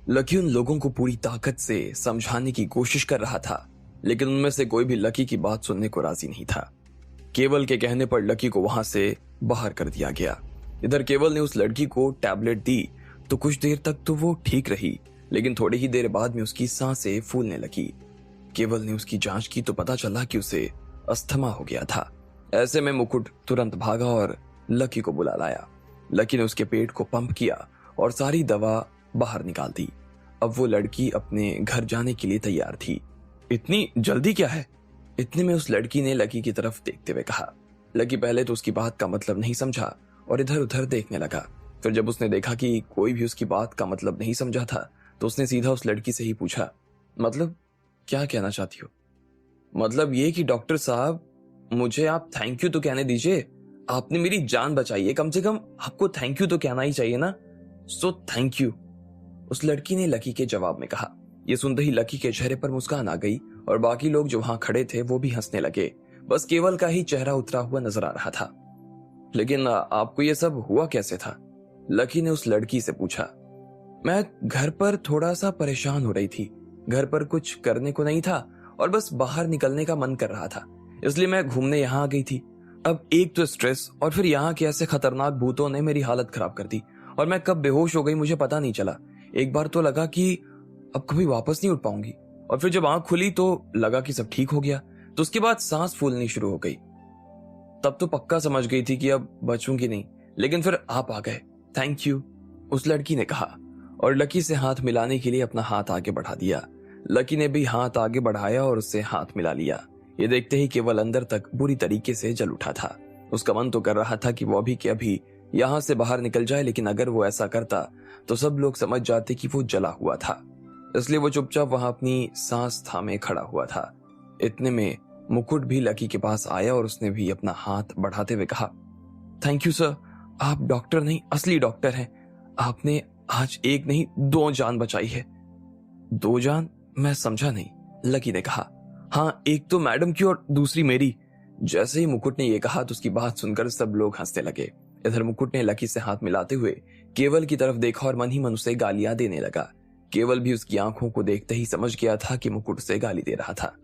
Lucky उन लोगों को पूरी ताकत से समझाने की कोशिश कर रहा था, लेकिन उनमें से कोई भी लकी की बात सुनने को राजी नहीं था। केवल के कहने पर लकी को वहां से बाहर कर दिया गया। इधर केवल ने उस लड़की को टैबलेट दी तो कुछ देर तक तो वो ठीक रही, लेकिन थोड़ी ही देर बाद में उसकी सांसें फूलने लगी। केवल ने उसकी जांच की तो पता चला कि उसे अस्थमा हो गया था। ऐसे में मुकुट तुरंत भागा और लकी को बुला लाया। लकी ने उसके पेट को पंप किया और सारी दवा बाहर निकाल दी। अब वो लड़की अपने घर जाने के लिए तैयार थी। इतनी जल्दी क्या है? इतने में उस लड़की ने लकी की तरफ देखते हुए कहा। लकी पहले तो उसकी बात का मतलब नहीं समझा और इधर उधर देखने लगा। फिर जब उसने देखा कि कोई भी उसकी बात का मतलब नहीं समझा था तो उसने सीधा उस लड़की से ही पूछा, मतलब क्या कहना चाहती हो? मतलब ये कि डॉक्टर साहब, मुझे आप थैंक यू तो कहने दीजिए। आपने मेरी जान बचाई है, कम से कम आपको थैंक यू तो कहना ही चाहिए ना। सो थैंक यू, उस लड़की ने लकी के जवाब में कहा। ये सुनते ही लकी के चेहरे पर मुस्कान आ गई और बाकी लोग जो वहां खड़े थे वो भी हंसने लगे। बस केवल का ही चेहरा उतरा हुआ नजर आ रहा था। लेकिन आपको ये सब हुआ कैसे था? लकी ने उस लड़की से पूछा। मैं घर पर थोड़ा सा परेशान हो रही थी। घर पर कुछ करने को नहीं था और बस बाहर निकलने का मन कर रहा था, इसलिए मैं घूमने यहाँ आ गई थी। अब एक तो स्ट्रेस और फिर यहाँ के ऐसे खतरनाक भूतों ने मेरी हालत खराब कर दी और मैं कब बेहोश हो गई मुझे पता नहीं चला। एक बार तो लगा कि अब कभी वापस नहीं उठ पाऊंगी और फिर जब आंख खुली तो लगा कि सब ठीक हो गया। तो उसके बाद सांस फूलनी शुरू हो गई। तब तो पक्का समझ गई थी कि अब बचूंगी नहीं, लेकिन फिर आप आ गए। थैंक यू, उस लड़की ने कहा और लकी से हाथ मिलाने के लिए अपना हाथ आगे बढ़ा दिया। लकी ने भी हाथ आगे बढ़ाया और उससे हाथ मिला लिया। ये देखते ही केवल अंदर तक बुरी तरीके से जल उठा था। उसका मन तो कर रहा था कि वो अभी के अभी यहां से बाहर निकल जाए, लेकिन अगर वो ऐसा करता तो सब लोग समझ जाते कि वो जला हुआ था। इसलिए वो चुपचाप वहां अपनी सांस थामे खड़ा हुआ था। इतने में मुकुट भी लकी के पास आया और उसने भी अपना हाथ बढ़ाते हुए कहा, थैंक यू सर, आप डॉक्टर नहीं असली डॉक्टर हैं। आपने आज एक नहीं 2 जान बचाई है। 2 जान? मैं समझा नहीं, लकी ने कहा। हाँ, एक तो मैडम की और दूसरी मेरी। जैसे ही मुकुट ने यह कहा तो उसकी बात सुनकर सब लोग हंसने लगे। इधर मुकुट ने लकी से हाथ मिलाते हुए केवल की तरफ देखा और मन ही मन उसे गालियां देने लगा। केवल भी उसकी आंखों को देखते ही समझ गया था कि मुकुट उसे गाली दे रहा था।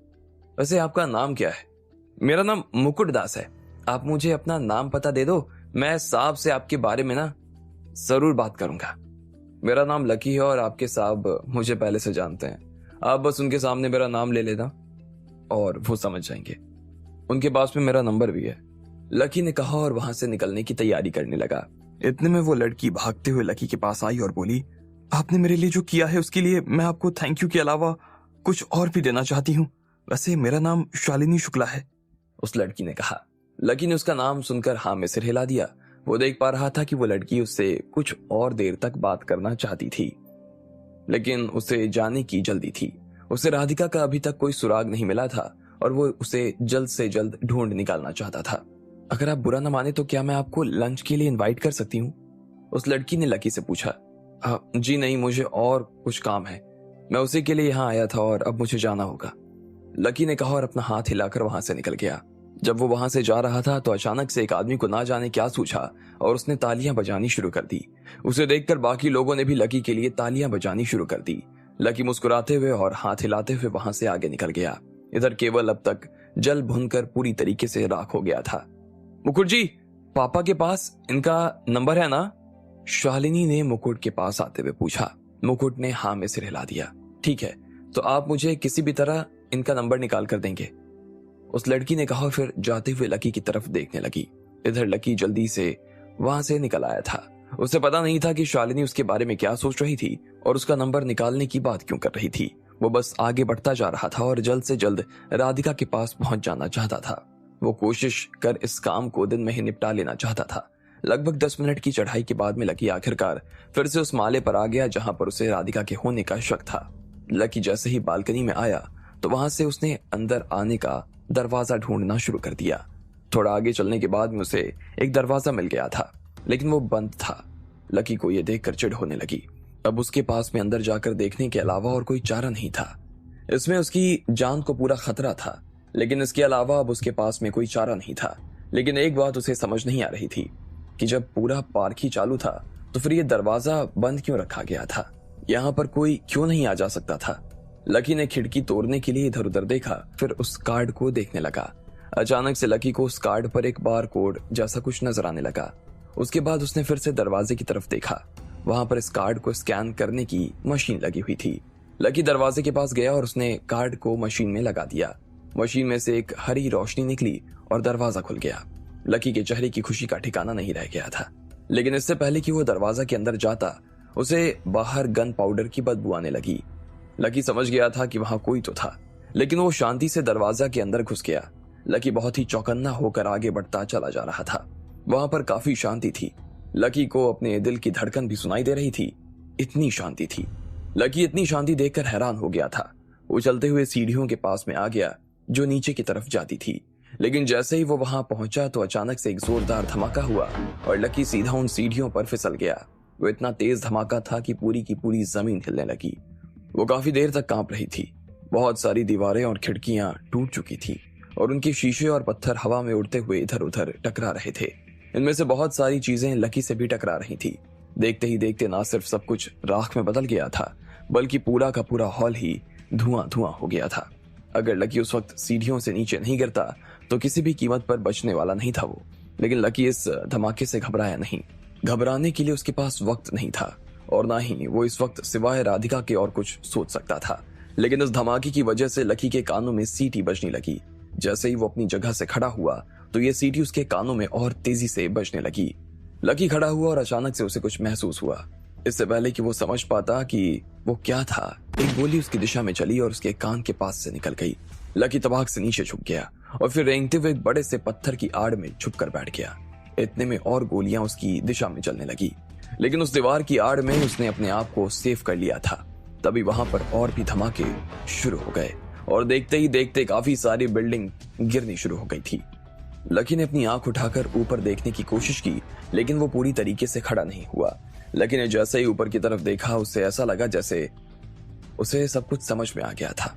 वैसे आपका नाम क्या है? मेरा नाम मुकुट दास है। आप मुझे अपना नाम पता दे दो, मैं साहब से आपके बारे में ना जरूर बात करूंगा। मेरा नाम लकी है और आपके साहब मुझे पहले से जानते हैं। आप बस उनके सामने मेरा नाम ले लेना और वो समझ जाएंगे। उनके पास में मेरा नंबर भी है, लकी ने कहा और वहां से निकलने की तैयारी करने लगा। इतने में वो लड़की भागते हुए लकी के पास आई और बोली, आपने मेरे लिए जो किया है उसके लिए मैं आपको थैंक यू के अलावा कुछ और भी देना चाहती हूँ। वैसे मेरा नाम शालिनी शुक्ला है, उस लड़की ने कहा। लकी ने उसका नाम सुनकर हाँ में सिर हिला दिया। वो देख पा रहा था कि वो लड़की उससे कुछ और देर तक बात करना चाहती थी, लेकिन उसे जाने की जल्दी थी। उसे राधिका का अभी तक कोई सुराग नहीं मिला था और वो उसे जल्द से जल्द ढूंढ निकालना चाहता था। अगर आप बुरा न माने तो क्या मैं आपको लंच के लिए इनवाइट कर सकती हूँ? उस लड़की ने लकी से पूछा। जी नहीं, मुझे और कुछ काम है, मैं उसी के लिए यहाँ आया था और अब मुझे जाना होगा, लकी ने कहा और अपना हाथ हिलाकर वहां से निकल गया। जब वो वहां से जा रहा था तो अचानक से एक आदमी को ना जाने क्या सूझा और उसने तालियां बजानी शुरू कर दी। उसे देखकर बाकी लोगों ने भी लकी के लिए तालियां बजानी शुरू कर दी। लकी मुस्कुराते हुए और हाथ हिलाते हुए वहां से आगे निकल गया। इधर केवल अब तक जल भुनकर पूरी तरीके से राख हो गया था। मुकुट जी, पापा के पास इनका नंबर है ना? शालिनी ने मुकुट के पास आते हुए पूछा। मुकुट ने हाँ में सिर हिला दिया। ठीक है, तो आप मुझे किसी भी तरह इनका नंबर निकाल कर देंगे, उस लड़की ने कहा। फिर जाते हुए लकी की तरफ देखने लगी। इधर लकी जल्दी से वहां से निकल आया था। उसे पता नहीं था कि शालिनी उसके बारे में क्या सोच रही थी और उसका नंबर निकालने की बात क्यों कर रही थी। वो बस आगे बढ़ता जा रहा था और जल्द से जल्द राधिका के पास पहुंच जाना चाहता था। वो कोशिश कर इस काम को दिन में ही निपटा लेना चाहता था। लगभग 10 मिनट की चढ़ाई के बाद में लकी आखिरकार फिर से उस माले पर आ गया जहां पर उसे राधिका के होने का शक था। लकी जैसे ही बालकनी में आया तो वहां से उसने अंदर आने का दरवाजा ढूंढना शुरू कर दिया। थोड़ा आगे चलने के बाद में उसे एक दरवाजा मिल गया था, लेकिन वो बंद था। लकी को यह देखकर चिढ़ होने लगी। अब उसके पास में अंदर जाकर देखने के अलावा और कोई चारा नहीं था। इसमें उसकी जान को पूरा खतरा था, लेकिन इसके अलावा अब उसके पास में कोई चारा नहीं था। लेकिन एक बात उसे समझ नहीं आ रही थी कि जब पूरा पार्क ही चालू था तो फिर ये दरवाजा बंद क्यों रखा गया था। यहाँ पर कोई क्यों नहीं आ जा सकता था? लकी ने खिड़की तोड़ने के लिए इधर उधर देखा, फिर उस कार्ड को देखने लगा। अचानक से लकी को उस कार्ड पर एक बार कोड जैसा कुछ नजर आने लगा। उसके बाद उसने फिर से दरवाजे की तरफ देखा। वहां पर इस कार्ड को स्कैन करने की मशीन लगी हुई थी। लकी दरवाजे के पास गया और उसने कार्ड को मशीन में लगा दिया। मशीन में से एक हरी रोशनी निकली और दरवाजा खुल गया। लकी के चेहरे की खुशी का ठिकाना नहीं रह गया था। लेकिन इससे पहले कि वो दरवाजा के अंदर जाता, उसे बाहर गन पाउडर की बदबू आने लगी। लकी समझ गया था कि वहां कोई तो था, लेकिन वो शांति से दरवाजा के अंदर घुस गया। लकी बहुत ही चौकन्ना होकर आगे बढ़ता चला जा रहा था। वहां पर काफी शांति थी। लकी को अपने दिल की धड़कन भी सुनाई दे रही थी, इतनी शांति थी। लकी इतनी शांति देखकर हैरान हो गया था। वो चलते हुए सीढ़ियों के पास में आ गया जो नीचे की तरफ जाती थी। लेकिन जैसे ही वो वहां पहुंचा तो अचानक से एक जोरदार धमाका हुआ और लकी सीधा उन सीढ़ियों पर फिसल गया। वो इतना तेज धमाका था कि पूरी की पूरी जमीन हिलने लगी। वो काफी देर तक कांप रही थी। बहुत सारी दीवारें और खिड़कियां टूट चुकी थी और उनके शीशे और पत्थर हवा में उड़ते हुए इधर उधर टकरा रहे थे। इनमें से बहुत सारी चीजें लकी से भी टकरा रही थी। देखते ही देखते ना सिर्फ सब कुछ राख में बदल गया था, बल्कि पूरा का पूरा हॉल ही धुआं धुआं हो गया था। अगर लकी उस वक्त सीढ़ियों से नीचे नहीं गिरता तो किसी भी कीमत पर बचने वाला नहीं था वो। लेकिन लकी इस धमाके से घबराया नहीं। घबराने के लिए उसके पास वक्त नहीं था और ना ही वो इस वक्त सिवाय राधिका के और कुछ सोच सकता था। लेकिन इस धमाके की वजह से लकी के कानों में सीटी बजने लगी। जैसे ही वो अपनी जगह से खड़ा हुआ तो ये सीटी उसके कानों में और तेजी से बजने लगी। लकी खड़ा हुआ और अचानक से उसे कुछ महसूस हुआ। इससे पहले कि वो समझ पाता कि वो क्या था, एक गोली उसकी दिशा में चली और उसके कान के पास से निकल गई। लकी तबाक से नीचे झुक गया और फिर रेंगते हुए एक बड़े से पत्थर की आड़ में छुप कर बैठ गया। इतने में और गोलियां उसकी दिशा में चलने लगी, लेकिन उस दीवार की आड़ में उसने अपने आप को सेफ कर लिया था। तभी वहां पर और भी धमाके शुरू हो गए और देखते ही देखते काफी सारी बिल्डिंग गिरनी शुरू हो गई थी। लकी ने अपनी आंख उठाकर ऊपर देखने की कोशिश की, लेकिन वो पूरी तरीके से खड़ा नहीं हुआ। लकी ने जैसे ही ऊपर की तरफ देखा, उससे ऐसा लगा जैसे उसे सब कुछ समझ में आ गया था।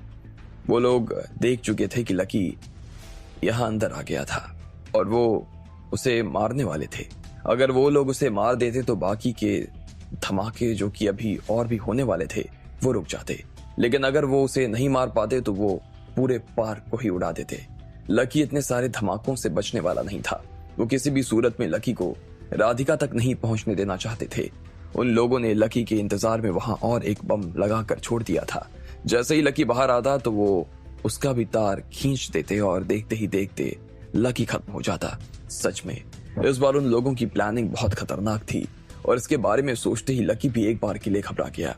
वो लोग देख चुके थे कि लकी यहाँ अंदर आ गया था और वो उसे मारने वाले थे। अगर वो लोग उसे मार देते तो बाकी के धमाके जो कि अभी और भी होने वाले थे वो रुक जाते, लेकिन अगर वो उसे नहीं मार पाते तो वो पूरे पार्क को ही उड़ा देते। लकी इतने सारे धमाकों से बचने वाला नहीं था। वो किसी भी सूरत में लकी को राधिका तक नहीं पहुंचने देना चाहते थे। उन लोगों ने लकी के इंतजार में वहां और एक बम लगाकर छोड़ दिया था। जैसे ही लकी बाहर आता तो वो उसका भी तार खींच देते और देखते ही देखते लकी खत्म हो जाता। सच में इस बार उन लोगों की प्लानिंग बहुत खतरनाक थी और इसके बारे में सोचते ही लकी भी एक बार के लिए घबरा गया।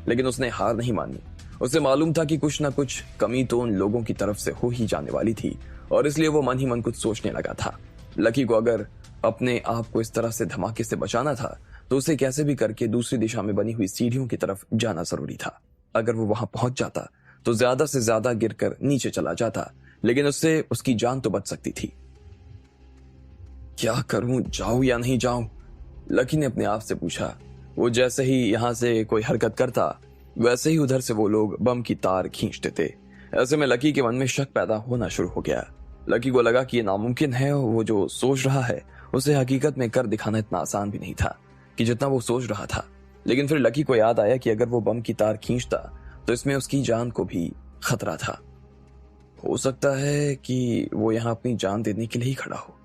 लेकिन उसने हार नहीं मानी। उसे मालूम था कि कुछ ना कुछ कमी तो उन लोगों की तरफ से हो ही जाने वाली थी और इसलिए वो मन ही मन कुछ सोचने लगा था। लकी को अगर अपने आप को इस तरह से धमाके से बचाना था तो उसे कैसे भी करके दूसरी दिशा में बनी हुई सीढ़ियों की तरफ जाना जरूरी था। अगर वो वहां पहुंच जाता तो ज्यादा से ज्यादा गिरकर नीचे चला जाता, लेकिन उससे उसकी जान तो बच सकती थी। क्या करूं, जाऊं या नहीं जाऊं? लकी ने अपने आप से पूछा। वो जैसे ही यहां से कोई हरकत करता वैसे ही उधर से वो लोग बम की तार खींच देते। ऐसे में लकी के मन में शक पैदा होना शुरू हो गया। लकी को लगा कि ये नामुमकिन है। वो जो सोच रहा है उसे हकीकत में कर दिखाना इतना आसान भी नहीं था कि जितना वो सोच रहा था। लेकिन फिर लकी को याद आया कि अगर वो बम की तार खींचता तो इसमें उसकी जान को भी खतरा था। हो सकता है कि वो यहाँ अपनी जान देने के लिए ही खड़ा हो।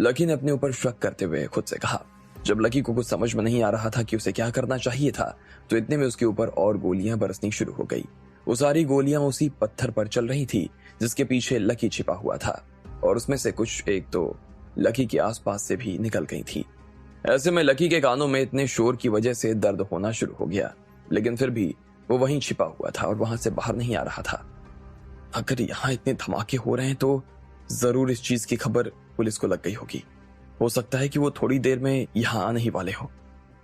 लकी ने अपने ऊपर शक करते हुए खुद से कहा। जब लकी को कुछ समझ में नहीं आ रहा था कि उसे क्या करना चाहिए था तो इतने में उसके ऊपर और गोलियां बरसनी शुरू हो गई। वो सारी गोलियां उसी पत्थर पर चल रही थी जिसके पीछे लकी छिपा हुआ था और उसमें से कुछ एक तो लकी के आसपास से भी निकल गई थी। ऐसे में लकी के कानों में इतने शोर की वजह से दर्द होना शुरू हो गया, लेकिन फिर भी वो वहीं छिपा हुआ था और वहां से बाहर नहीं आ रहा था। अगर यहाँ इतने धमाके हो रहे हैं तो जरूर इस चीज की खबर पुलिस को लग गई होगी। हो सकता है कि वो थोड़ी देर में यहाँ आने ही वाले हो।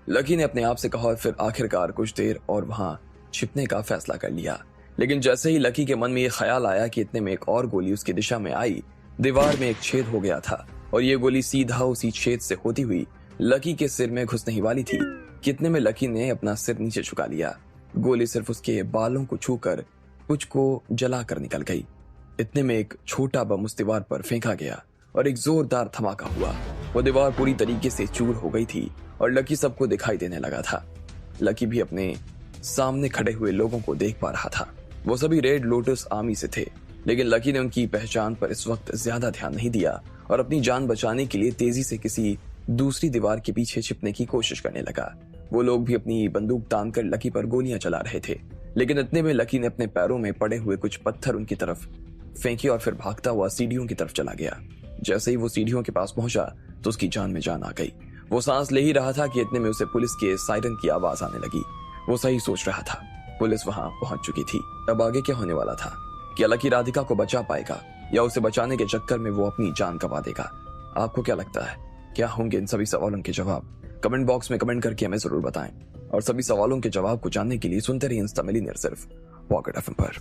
लकी ने अपने आप से कहा और फिर आखिरकार कुछ देर और वहां छिपने का फैसला कर लिया। लेकिन जैसे ही लकी के मन में ये ख्याल आया कि इतने में एक और गोली उसकी दिशा में आई, दीवार में एक छेद हो गया था और ये गोली सीधा उसी छेद से होती हुई लकी के सिर में घुसने ही वाली थी। कितने में लकी ने अपना सिर नीचे झुका लिया। गोली सिर्फ उसके बालों को छूकर कुछ को जला कर निकल गई। इतने में एक छोटा बम उस दीवार पर फेंका गया और एक जोरदार धमाका हुआ। वो दीवार पूरी तरीके से चूर हो गई थी और लकी सबको दिखाई देने लगा था। लकी भी अपने सामने खड़े हुए लोगों को देख पा रहा था। वो सभी रेड लोटस आर्मी से थे, लेकिन लकी ने उनकी पहचान पर इस वक्त ज्यादा ध्यान नहीं दिया और अपनी जान बचाने के लिए तेजी से किसी दूसरी दीवार के पीछे छिपने की कोशिश करने लगा। वो लोग भी अपनी बंदूक तानकर लकी पर गोलियां चला रहे थे, लेकिन इतने में लकी ने अपने पैरों में पड़े हुए कुछ पत्थर उनकी तरफ फेंके और फिर भागता हुआ सीढ़ियों की तरफ चला गया। जैसे ही वो सीढ़ियों के पास पहुंचा तो उसकी जान में जान आ गई। वो सांस ले ही रहा था कि इतने में उसे पुलिस के सायरन की आवाज आने लगी। वो सही सोच रहा था, पुलिस वहां पहुंच चुकी थी। अब आगे क्या होने वाला था? क्या लकी राधिका को बचा पाएगा या उसे बचाने के चक्कर में वो अपनी जान गंवा देगा? आपको क्या लगता है, क्या होंगे इन सभी सवालों के जवाब? कमेंट बॉक्स में कमेंट करके हमें जरूर बताएं और सभी सवालों के जवाब को जानने के लिए सुनते रहिए इंस्टा मिलियनेयर सिर्फ पॉकेट एफएम पर।